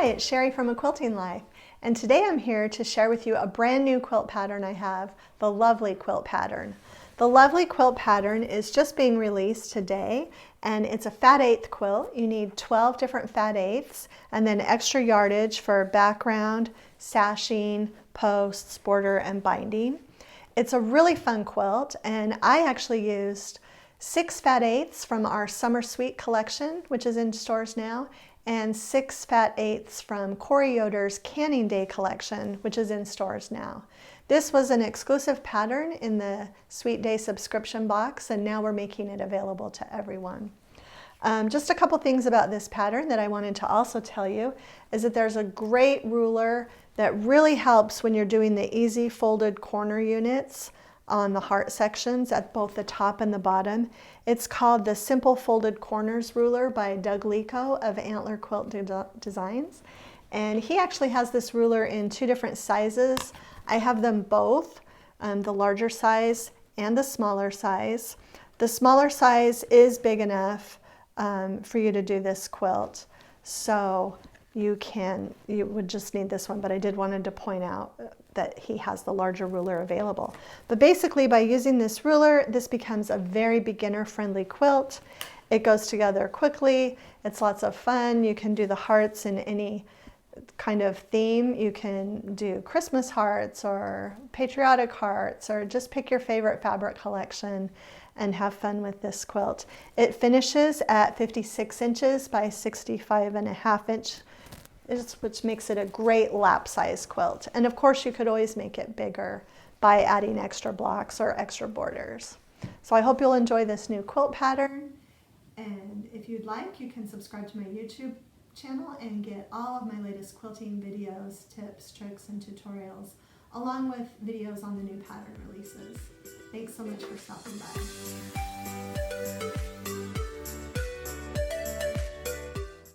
Hi, it's Sherri from A Quilting Life, and today I'm here to share with you a brand new quilt pattern I have, the Lovely Quilt pattern. The Lovely Quilt pattern is just being released today, and it's a fat eighth quilt. You need 12 different fat eighths and then extra yardage for background, sashing, posts, border, and binding. It's a really fun quilt, and I actually used 6 fat eighths from our Summer Sweet collection, which is in stores now, and 6 fat eighths from Corey Yoder's Canning Day collection, which is in stores now. This was an exclusive pattern in the Sweet Day subscription box, and now we're making it available to everyone. Just a couple things about this pattern that I wanted to also tell you is that there's a great ruler that really helps when you're doing the easy folded corner units on the heart sections at both the top and the bottom. It's called the Simple Folded Corners Ruler by Doug Lico of Antler Quilt Designs. And he actually has this ruler in 2 different sizes. I have them both, the larger size and the smaller size. The smaller size is big enough for you to do this quilt. So you would just need this one, but I did wanted to point out that he has the larger ruler available. But basically by using this ruler, this becomes a very beginner friendly quilt. It goes together quickly. It's lots of fun. You can do the hearts in any kind of theme. You can do Christmas hearts or patriotic hearts, or just pick your favorite fabric collection and have fun with this quilt. It finishes at 56 inches by 65.5 inch, which makes it a great lap size quilt. And of course you could always make it bigger by adding extra blocks or extra borders. So I hope you'll enjoy this new quilt pattern. And if you'd like, you can subscribe to my YouTube channel and get all of my latest quilting videos, tips, tricks, and tutorials, along with videos on the new pattern releases. Thanks so much for stopping by.